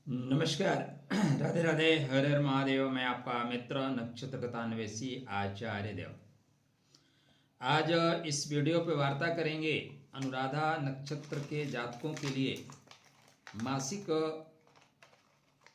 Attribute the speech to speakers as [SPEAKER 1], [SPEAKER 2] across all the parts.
[SPEAKER 1] नमस्कार। राधे राधे, हर हर महादेव। मैं आपका मित्र नक्षत्र कथान्वेषी आचार्य देव। आज इस वीडियो पे वार्ता करेंगे अनुराधा नक्षत्र के जातकों के लिए मासिक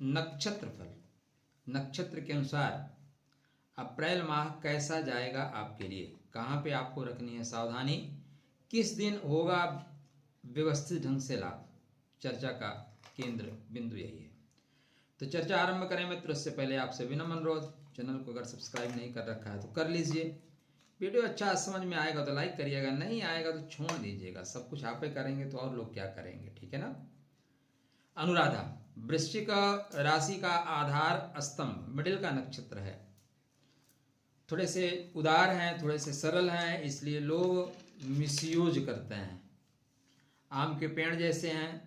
[SPEAKER 1] नक्षत्र फल। नक्षत्र के अनुसार अप्रैल माह कैसा जाएगा आपके लिए, कहाँ पे आपको रखनी है सावधानी, किस दिन होगा व्यवस्थित ढंग से लाभ। चर्चा का केंद्र बिंदु यही है। तो चर्चा आरंभ करें मित्र, उससे पहले आपसे विनम्र अनुरोध, चैनल को अगर सब्सक्राइब नहीं कर रखा है तो कर लीजिए। वीडियो अच्छा समझ में आएगा तो लाइक करिएगा, नहीं आएगा तो छोड़ दीजिएगा। सब कुछ आप ही करेंगे तो और लोग क्या करेंगे, ठीक है ना। अनुराधा वृश्चिक राशि का आधार स्तंभ, मिडिल का नक्षत्र है। थोड़े से उदार हैं, थोड़े से सरल हैं, इसलिए लोग मिसयूज करते हैं। आम के पेड़ जैसे हैं,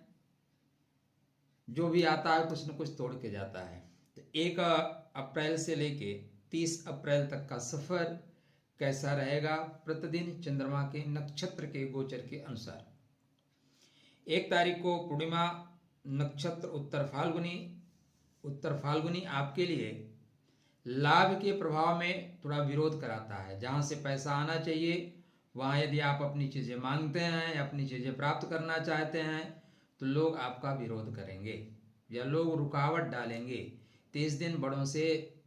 [SPEAKER 1] जो भी आता है कुछ न कुछ तोड़ के जाता है। तो 1 अप्रैल से लेके 30 अप्रैल तक का सफर कैसा रहेगा प्रतिदिन चंद्रमा के नक्षत्र के गोचर के अनुसार। 1 तारीख को पूर्णिमा नक्षत्र उत्तर फाल्गुनी आपके लिए लाभ के प्रभाव में थोड़ा विरोध कराता है। जहां से पैसा आना चाहिए वहां यदि आप अपनी चीजें मांगते हैं या अपनी चीजें प्राप्त करना चाहते हैं तो लोग आपका विरोध करेंगे या लोग रुकावट डालेंगे। 30 दिन बड़ों से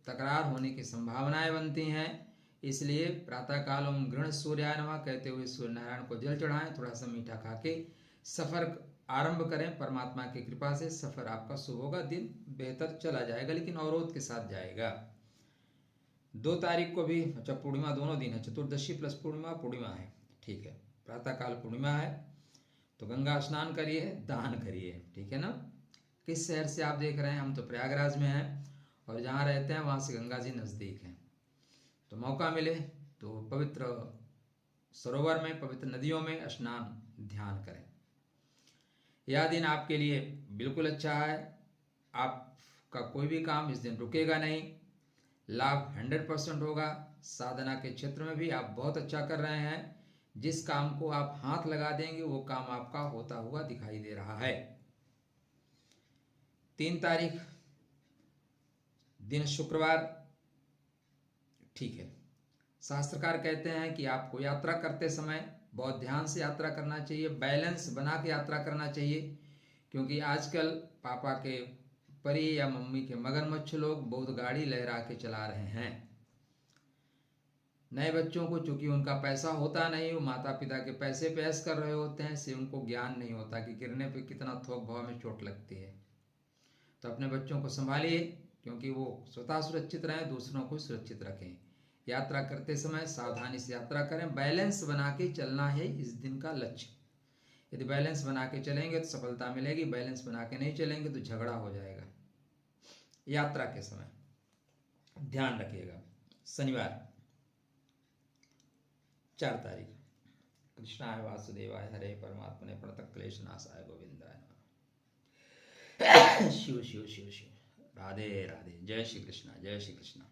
[SPEAKER 1] तकरार होने की संभावनाएं बनती हैं। इसलिए प्रातःकाल ओम गृण सूर्याय नमः कहते हुए सूर्य नारायण को जल चढ़ाएं, थोड़ा सा मीठा खा के सफर आरंभ करें। परमात्मा की कृपा से सफर आपका शुभ होगा, दिन बेहतर चला जाएगा, लेकिन अवरोध के साथ जाएगा। 2 तारीख को भी अच्छा पूर्णिमा, दोनों दिन है, चतुर्दशी प्लस पूर्णिमा है, ठीक है। प्रातःकाल पूर्णिमा है तो गंगा स्नान करिए, दान करिए, ठीक है ना। किस शहर से आप देख रहे हैं? हम तो प्रयागराज में हैं और जहाँ रहते हैं वहाँ से गंगा जी नज़दीक हैं। तो मौका मिले तो पवित्र सरोवर में, पवित्र नदियों में स्नान ध्यान करें। यह दिन आपके लिए बिल्कुल अच्छा है। आपका कोई भी काम इस दिन रुकेगा नहीं, लाभ 100% होगा। साधना के क्षेत्र में भी आप बहुत अच्छा कर रहे हैं। जिस काम को आप हाथ लगा देंगे वो काम आपका होता हुआ दिखाई दे रहा है। 3 तारीख दिन शुक्रवार, ठीक है। शास्त्रकार कहते हैं कि आपको यात्रा करते समय बहुत ध्यान से यात्रा करना चाहिए, बैलेंस बना के यात्रा करना चाहिए, क्योंकि आजकल पापा के परी या मम्मी के मगरमच्छ लोग बहुत गाड़ी लहरा के चला रहे हैं। नए बच्चों को चूंकि उनका पैसा होता नहीं, वो माता पिता के पैसे पे ऐश कर रहे होते हैं, इससे उनको ज्ञान नहीं होता कि गिरने पे कितना थोक भाव में चोट लगती है। तो अपने बच्चों को संभालिए, क्योंकि वो स्वतः सुरक्षित रहें, दूसरों को सुरक्षित रखें। यात्रा करते समय सावधानी से यात्रा करें, बैलेंस बना के चलना है इस दिन का लक्ष्य। यदि बैलेंस बना के चलेंगे तो सफलता मिलेगी, बैलेंस बना के नहीं चलेंगे तो झगड़ा हो जाएगा। यात्रा के समय ध्यान रखिएगा। शनिवार 4 तारीख, कृष्णाय वासुदेवाय हरे परमात्मने प्रणत क्लेश नाशाय गोविंदाय नमः। शिव शिव शिव शिव, राधे राधे, जय श्री कृष्णा, जय श्री कृष्णा।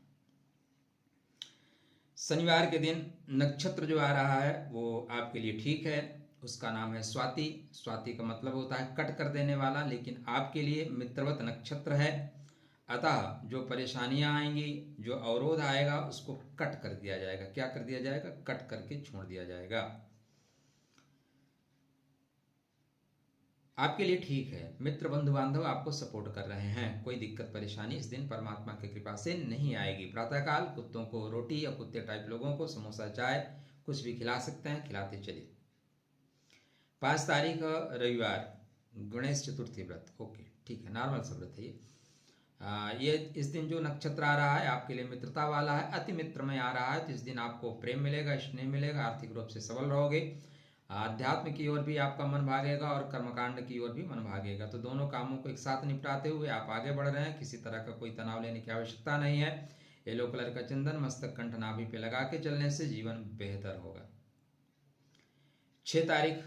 [SPEAKER 1] शनिवार के दिन नक्षत्र जो आ रहा है वो आपके लिए ठीक है। उसका नाम है स्वाति। स्वाति का मतलब होता है कट कर देने वाला, लेकिन आपके लिए मित्रवत नक्षत्र है। अतः जो परेशानियां आएंगी, जो अवरोध आएगा, उसको कट कर दिया जाएगा। क्या कर दिया जाएगा? कट करके छोड़ दिया जाएगा। आपके लिए ठीक है। मित्र बंधु बांधव आपको सपोर्ट कर रहे हैं। कोई दिक्कत परेशानी इस दिन परमात्मा की कृपा से नहीं आएगी। प्रातःकाल कुत्तों को रोटी या कुत्ते टाइप लोगों को समोसा, चाय कुछ भी खिला सकते हैं, खिलाते चलिए। 5 तारीख रविवार, गणेश चतुर्थी व्रत, ओके ठीक है, नॉर्मल सा व्रत है ये। इस दिन जो नक्षत्र आ रहा है आपके लिए मित्रता वाला है, अति मित्र में आ रहा है। तो इस दिन आपको प्रेम मिलेगा, स्नेह मिलेगा, आर्थिक रूप से सबल रहोगे, आध्यात्म की ओर भी आपका मन भागेगा और कर्मकांड की ओर भी मन भागेगा। तो दोनों कामों को एक साथ निपटाते हुए आप आगे बढ़ रहे हैं। किसी तरह का कोई तनाव लेने की आवश्यकता नहीं है। येलो कलर का चंदन मस्तक कंठ नाभि पे लगा के चलने से जीवन बेहतर होगा। 6 तारीख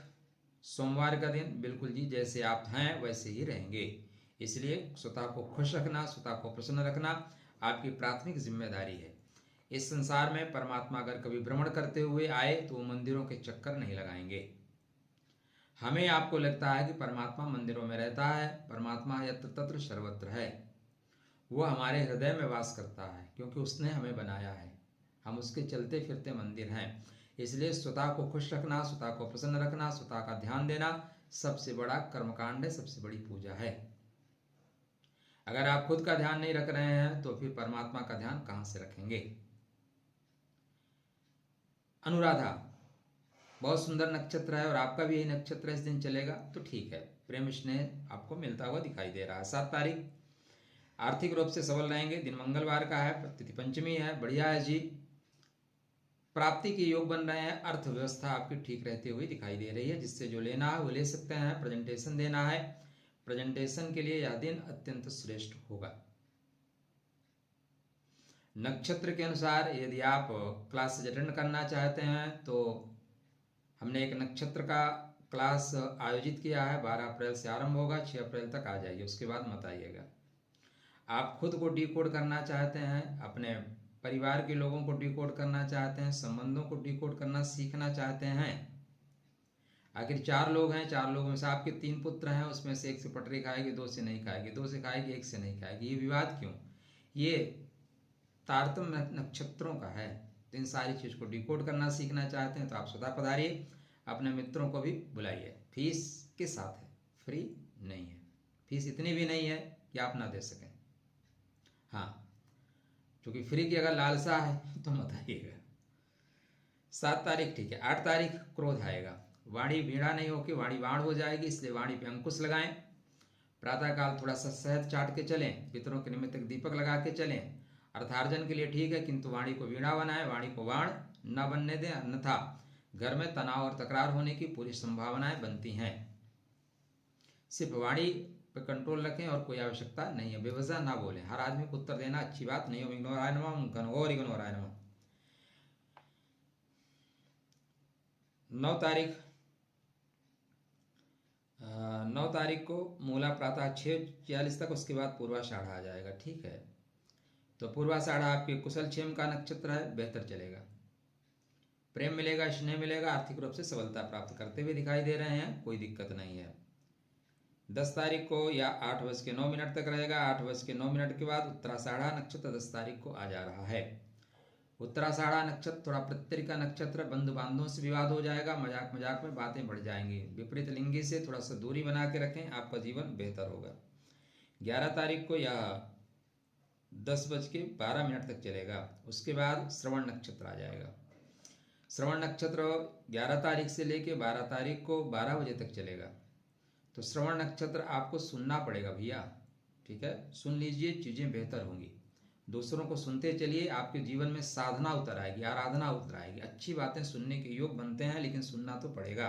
[SPEAKER 1] सोमवार का दिन, बिल्कुल जी जैसे आप हैं वैसे ही रहेंगे। इसलिए स्वतः को खुश रखना, स्वतः को प्रसन्न रखना आपकी प्राथमिक जिम्मेदारी है। इस संसार में परमात्मा अगर कभी भ्रमण करते हुए आए तो वो मंदिरों के चक्कर नहीं लगाएंगे। हमें आपको लगता है कि परमात्मा मंदिरों में रहता है, परमात्मा यत्र तत्र सर्वत्र है। वो हमारे हृदय में वास करता है क्योंकि उसने हमें बनाया है, हम उसके चलते फिरते मंदिर हैं। इसलिए स्वतः को खुश रखना, स्वतः को प्रसन्न रखना, स्वतः का ध्यान देना सबसे बड़ा कर्मकांड है, सबसे बड़ी पूजा है। अगर आप खुद का ध्यान नहीं रख रहे हैं तो फिर परमात्मा का ध्यान कहां से रखेंगे। अनुराधा बहुत सुंदर नक्षत्र है और आपका भी यही नक्षत्र इस दिन चलेगा तो ठीक है, प्रेम स्नेह आपको मिलता हुआ दिखाई दे रहा है। 7 तारीख आर्थिक रूप से सबल रहेंगे, दिन मंगलवार का है, तिथि पंचमी है, बढ़िया है जी। प्राप्ति के योग बन रहे हैं, अर्थव्यवस्था आपकी ठीक रहती हुई दिखाई दे रही है, जिससे जो लेना है वो ले सकते हैं। प्रेजेंटेशन देना है, प्रेजेंटेशन के लिए यह दिन अत्यंत श्रेष्ठ होगा। नक्षत्र के अनुसार यदि आप क्लासेज अटेंड करना चाहते हैं तो हमने एक नक्षत्र का क्लास आयोजित किया है, 12 अप्रैल से आरंभ होगा, 6 अप्रैल तक आ जाइए, उसके बाद मत आइएगा। आप खुद को डिकोड करना चाहते हैं, अपने परिवार के लोगों को डिकोड करना चाहते हैं, संबंधों को डिकोड करना सीखना चाहते हैं। आखिर 4 लोग हैं, 4 लोगों में से आपके 3 पुत्र हैं, उसमें से 1 से पटरी खाएगी, 2 से नहीं खाएगी, 2 से खाएगी, 1 से नहीं खाएगी। ये विवाद क्यों? ये तारतम्य नक्षत्रों का है। तो इन सारी चीज को डिकोड करना सीखना चाहते हैं तो आप स्वतः पधारिए, अपने मित्रों को भी बुलाइए। फीस के साथ है, फ्री नहीं है, फीस इतनी भी नहीं है कि आप ना दे सकें। हाँ, क्योंकि फ्री की अगर लालसा है तो मत आइएगा। 7 तारीख ठीक है। 8 तारीख क्रोध आएगा, वाणी भीड़ा नहीं होकर वाणी बाण हो जाएगी, इसलिए वाणी पे अंकुश लगाएं। प्रातःकाल थोड़ा सा शहद चाट के चलें, पितरों के निमित्त दीपक लगा के चलें। अर्थार्जन के लिए ठीक है, किंतु वाणी को वीणा बनाएं, वाणी को बाण न बनने दें, अन्यथा घर में तनाव और तकरार होने की पूरी संभावनाएं बनती हैं। सिर्फ वाणी पे कंट्रोल रखें और कोई आवश्यकता नहीं है, बेवजह ना बोलें। हर आदमी को उत्तर देना अच्छी बात नहीं है। इग्नोराय नमः, घनघोर इग्नोराय नमः। 9 तारीख को मूला प्रातः 6:46 तक, उसके बाद पूर्वाषाढ़ आ जाएगा, ठीक है। तो पूर्वाषाढ़ आपके कुशल क्षेम का नक्षत्र है, बेहतर चलेगा, प्रेम मिलेगा, स्नेह मिलेगा, आर्थिक रूप से सबलता प्राप्त करते हुए दिखाई दे रहे हैं, कोई दिक्कत नहीं है। 10 तारीख को या 8:09 तक रहेगा, 8:09 के बाद उत्तराषाढ़ा नक्षत्र 10 तारीख को आ जा रहा है। उत्तराषाढ़ा नक्षत्र थोड़ा पृत्रिका नक्षत्र, बंधु बांधवों से विवाद हो जाएगा, मजाक मजाक में बातें बढ़ जाएंगी। विपरीत लिंगी से थोड़ा सा दूरी बना के रखें, आपका जीवन बेहतर होगा। 11 तारीख को यह 10:12 तक चलेगा, उसके बाद श्रवण नक्षत्र आ जाएगा। श्रवण नक्षत्र 11 तारीख से लेके 12 तारीख को 12 बजे तक चलेगा। तो श्रवण नक्षत्र आपको सुनना पड़ेगा भैया, ठीक है, सुन लीजिए, चीजें बेहतर होंगी। दूसरों को सुनते चलिए, आपके जीवन में साधना उतर आएगी, आराधना उतर आएगी। अच्छी बातें सुनने के योग बनते हैं, लेकिन सुनना तो पड़ेगा।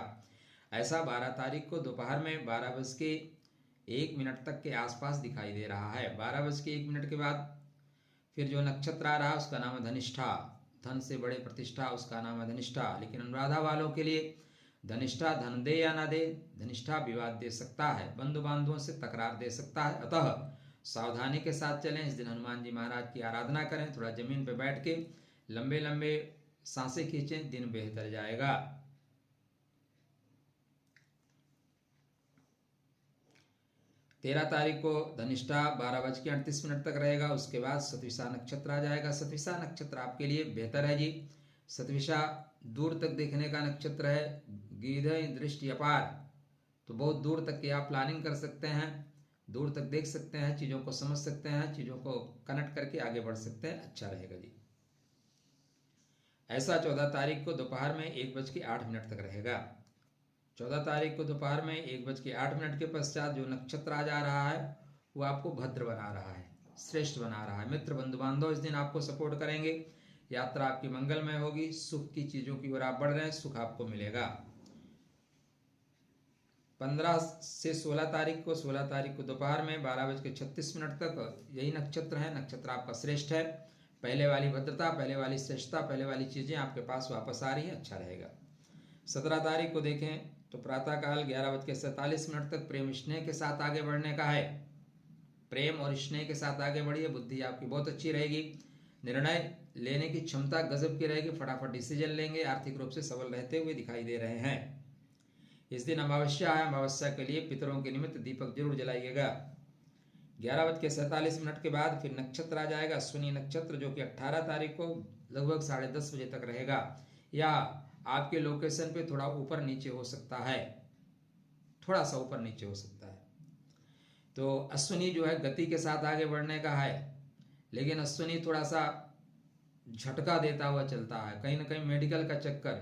[SPEAKER 1] ऐसा 12 तारीख को दोपहर में 12:01 तक के आसपास दिखाई दे रहा है। 12:01 के बाद फिर जो नक्षत्र आ रहा है उसका नाम है धनिष्ठा। धन से बड़े प्रतिष्ठा, उसका नाम है धनिष्ठा। लेकिन अनुराधा वालों के लिए धनिष्ठा धन दे या ना दे, धनिष्ठा विवाद दे सकता है, बंधु बांधवों से तकरार दे सकता है। अतः सावधानी के साथ चलें। इस दिन हनुमान जी महाराज की आराधना करें, थोड़ा जमीन पर बैठ के लंबे लंबे सांसें खींचें, दिन बेहतर जाएगा। 13 तारीख को धनिष्ठा 12:38 तक रहेगा, उसके बाद सतविशा नक्षत्र आ जाएगा। सतविशा नक्षत्र आपके लिए बेहतर है जी। सतविशा दूर तक देखने का नक्षत्र है, गीधय दृष्टि अपार, तो बहुत दूर तक की आप प्लानिंग कर सकते हैं, दूर तक देख सकते हैं, चीज़ों को समझ सकते हैं, चीज़ों को कनेक्ट करके आगे बढ़ सकते हैं, अच्छा रहेगा जी। ऐसा 14 तारीख को दोपहर में 1:08 तक रहेगा। 14 तारीख को दोपहर में 1:08 के पश्चात जो नक्षत्र आ जा रहा है वो आपको भद्र बना रहा है, श्रेष्ठ बना रहा है। मित्र बंधु बांधव इस दिन आपको सपोर्ट करेंगे, यात्रा आपकी मंगलमय होगी, सुख की चीजों की ओर आप बढ़ रहे हैं, सुख आपको मिलेगा। 15 से 16 तारीख को, 16 तारीख को दोपहर में 12:36 तक यही नक्षत्र है। नक्षत्र आपका श्रेष्ठ है, पहले वाली भद्रता, पहले वाली श्रेष्ठता, पहले वाली चीजें आपके पास वापस आ रही है, अच्छा रहेगा। 17 तारीख को देखें तो प्रातःकाल 11:47 तक प्रेम स्नेह के साथ आगे बढ़ने का है। प्रेम और स्नेह के साथ आगे बढ़िए, बुद्धि आपकी बहुत अच्छी रहेगी, निर्णय लेने की क्षमता गजब की रहेगी, फटाफट डिसीजन लेंगे, आर्थिक रूप से सबल रहते हुए दिखाई दे रहे हैं। इस दिन अमावस्या है, अमावस्या के लिए पितरों के निमित्त दीपक जरूर जलाइएगा। 11:47 के बाद फिर नक्षत्र आ जाएगा अश्विनी नक्षत्र, जो कि 18 तारीख को लगभग 10:30 बजे तक रहेगा, या आपके लोकेशन पे थोड़ा ऊपर नीचे हो सकता है, थोड़ा सा ऊपर नीचे हो सकता है। तो अश्विनी जो है गति के साथ आगे बढ़ने का है, लेकिन अश्विनी थोड़ा सा झटका देता हुआ चलता है। कहीं ना कहीं मेडिकल का चक्कर,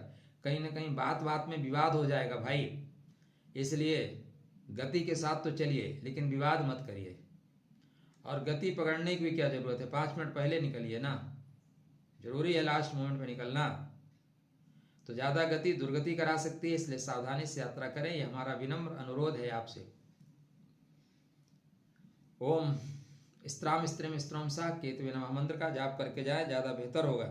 [SPEAKER 1] कहीं ना कहीं बात बात में विवाद हो जाएगा भाई, इसलिए गति के साथ तो चलिए लेकिन विवाद मत करिए। और गति पकड़ने की भी क्या जरूरत है, 5 मिनट पहले निकलिए ना, जरूरी है लास्ट मोमेंट में निकलना। तो ज्यादा गति दुर्गति करा सकती है, इसलिए सावधानी से यात्रा करें, यह हमारा विनम्र अनुरोध है आपसे। ओम स्त्राम स्त्रीम स्त्रोम सा केतु नमः मंत्र का जाप करके जाए, ज्यादा बेहतर होगा।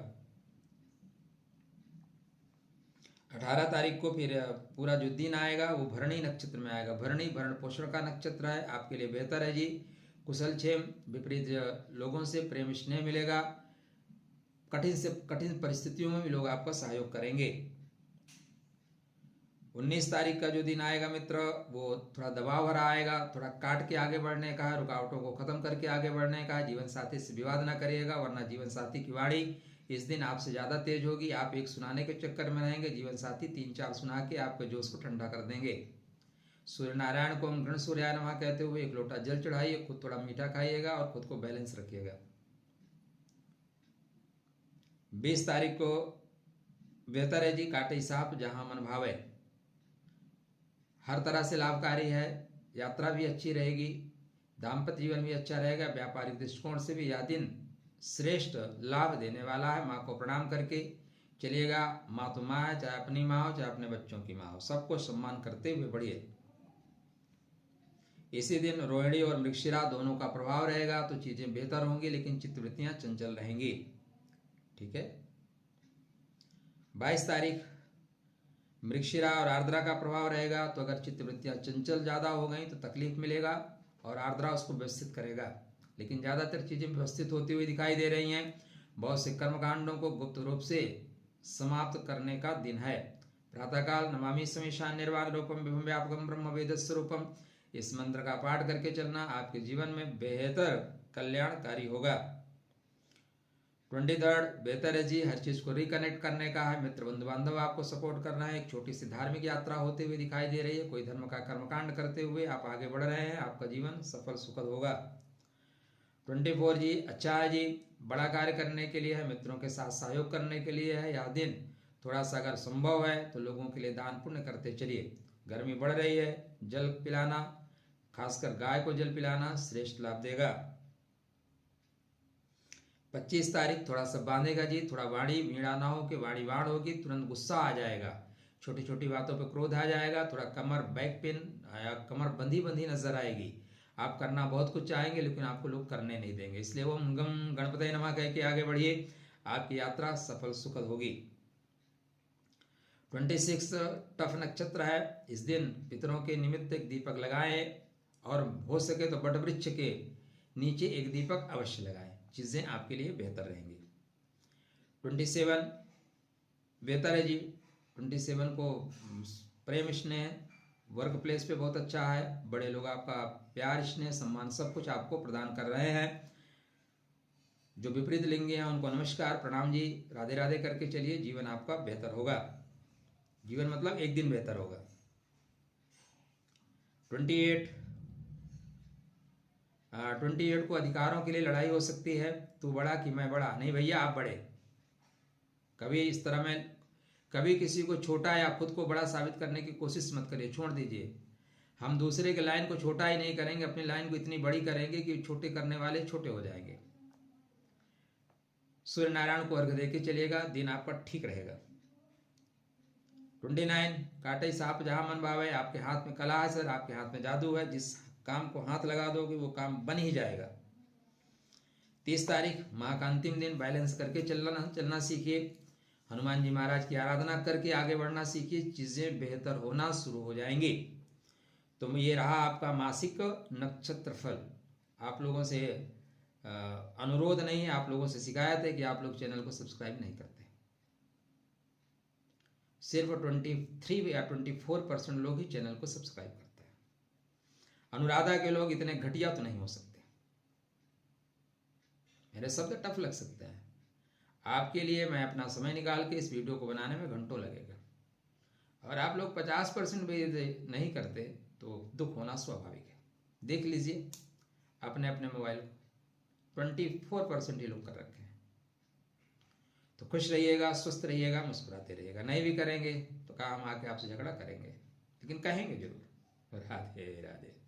[SPEAKER 1] 18 तारीख को फिर पूरा जो दिन आएगा वो भरणी नक्षत्र में आएगा। भरणी भरण पोषण का नक्षत्र है, आपके लिए बेहतर है जी। कुशल क्षेम, विपरीत लोगों से प्रेम स्नेह मिलेगा, कठिन से कठिन परिस्थितियों में भी लोग आपका सहयोग करेंगे। 19 तारीख का जो दिन आएगा मित्र, वो थोड़ा दबाव भरा आएगा, थोड़ा काट के आगे बढ़ने का है, रुकावटों को खत्म करके आगे बढ़ने का है। जीवन साथी से विवाद ना करिएगा, वरना जीवन साथी की वाणी इस दिन आपसे ज़्यादा तेज होगी। आप एक सुनाने के चक्कर में रहेंगे, जीवन साथी 3-4 सुना के आपके जोश को ठंडा कर देंगे। सूर्य नारायण को हम गण सूर्याय नमः कहते हुए 1 लोटा जल चढ़ाइए, खुद थोड़ा मीठा खाइएगा और खुद को बैलेंस रखिएगा। 20 तारीख को बेहतर है जी, काटे सांप जहां मन भावे, हर तरह से लाभकारी है। यात्रा भी अच्छी रहेगी, दाम्पत्य जीवन भी अच्छा रहेगा, व्यापारिक दृष्टिकोण से भी यह दिन श्रेष्ठ लाभ देने वाला है। माँ को प्रणाम करके चलिएगा। माँ तो माँ है, चाहे अपनी माँ हो चाहे अपने बच्चों की माँ हो, सबको सम्मान करते हुए बढ़िए। इसी दिन रोहिणी और मृगशिरा दोनों का प्रभाव रहेगा, तो चीजें बेहतर होंगी, लेकिन चित्तवृत्तियां चंचल रहेंगी। ठीक है। 22 तारीख मृगशिरा और आर्द्रा का प्रभाव रहेगा, तो अगर चित्तवृत्तियां चंचल ज्यादा हो गई तो तकलीफ मिलेगा, और आर्द्रा उसको व्यवस्थित करेगा, लेकिन ज्यादातर चीजें व्यवस्थित होती हुई दिखाई दे रही हैं। बहुत से कर्मकांडों को गुप्त रूप से समाप्त करने का दिन है। प्रातःकाल नमामि समीशान निर्वाण रूपम विभुम व्यापकम ब्रह्म वेद स्वरूपम, इस मंत्र का पाठ करके चलना आपके जीवन में बेहतर कल्याणकारी होगा। 23 बेहतर है जी, हर चीज को रिकनेक्ट करने का है। मित्र बंधु बांधव आपको सपोर्ट करना है। एक छोटी सी धार्मिक यात्रा होते हुए दिखाई दे रही है, कोई धर्म का कर्मकांड करते हुए आप आगे बढ़ रहे हैं, आपका जीवन सफल सुखद होगा। 24 जी अच्छा है जी, बड़ा कार्य करने के लिए है, मित्रों के साथ सहयोग करने के लिए है। यह दिन थोड़ा सा अगर संभव है तो लोगों के लिए दान पुण्य करते चलिए। गर्मी बढ़ रही है, जल पिलाना, खासकर गाय को जल पिलाना श्रेष्ठ लाभ देगा। 25 तारीख थोड़ा सा बांधेगा जी, थोड़ा वाणी वीणा ना हो कि वाणी वाण होगी, तुरंत गुस्सा आ जाएगा, छोटी छोटी बातों पे क्रोध आ जाएगा, थोड़ा कमर बैक पेन या कमर बंधी बंधी नजर आएगी। आप करना बहुत कुछ चाहेंगे लेकिन आपको लोग करने नहीं देंगे, इसलिए वो गम गणपति नमः कह के आगे बढ़िए, आपकी यात्रा सफल सुखद होगी। 26 टफ नक्षत्र है, इस दिन पितरों के निमित्त एक दीपक लगाएं, और हो सके तो बट वृक्ष के नीचे एक दीपक अवश्य लगाएं, चीजें आपके लिए बेहतर रहेंगी। 27 बेहतर है जी, 27 को प्रेम स्नेह वर्क प्लेस पे बहुत अच्छा है, बड़े लोग आपका प्यार स्नेह सम्मान सब कुछ आपको प्रदान कर रहे हैं। जो विपरीत लिंगी हैं उनको नमस्कार प्रणाम जी, राधे राधे करके चलिए, जीवन आपका बेहतर होगा। जीवन मतलब एक दिन बेहतर होगा। 28 को अधिकारों के लिए लड़ाई हो सकती है, तू बड़ा कि मैं बड़ा, नहीं भैया आप बड़े। कभी इस तरह में कभी किसी को छोटा या खुद को बड़ा साबित करने की कोशिश मत करिए, छोड़ दीजिए। हम दूसरे के लाइन को छोटा ही नहीं करेंगे, अपनी लाइन को इतनी बड़ी करेंगे कि छोटे करने वाले छोटे हो जाएंगे। सूर्य नारायण को अर्घ्य देके चलिएगा, दिन आपका ठीक रहेगा। 29 काटे सांप जहां मन भावे, आपके हाथ में कला है सर, आपके हाथ में जादू है, जिस काम को हाथ लगा दोगे वो काम बन ही जाएगा। 30 तारीख माह का अंतिम दिन, बैलेंस करके चलना सीखिए, हनुमान जी महाराज की आराधना करके आगे बढ़ना सीखिए, चीजें बेहतर होना शुरू हो जाएंगी। तो ये रहा आपका मासिक नक्षत्र फल। आप लोगों से अनुरोध नहीं है, आप लोगों से शिकायत है कि आप लोग चैनल को सब्सक्राइब नहीं करते। सिर्फ 23 या 24% लोग ही चैनल को सब्सक्राइब करते हैं। अनुराधा के लोग इतने घटिया तो नहीं हो सकते। मेरे शब्द टफ लग सकते हैं आपके लिए। मैं अपना समय निकाल के इस वीडियो को बनाने में घंटों लगेगा, और आप लोग 50% भी नहीं करते तो दुख होना स्वाभाविक है। देख लीजिए अपने अपने मोबाइल को, 24% ही लोग कर रखे हैं। तो खुश रहिएगा, स्वस्थ रहिएगा, मुस्कुराते रहिएगा। नहीं भी करेंगे तो कहा हम आके आपसे झगड़ा करेंगे, लेकिन कहेंगे जरूर। राधे राधे।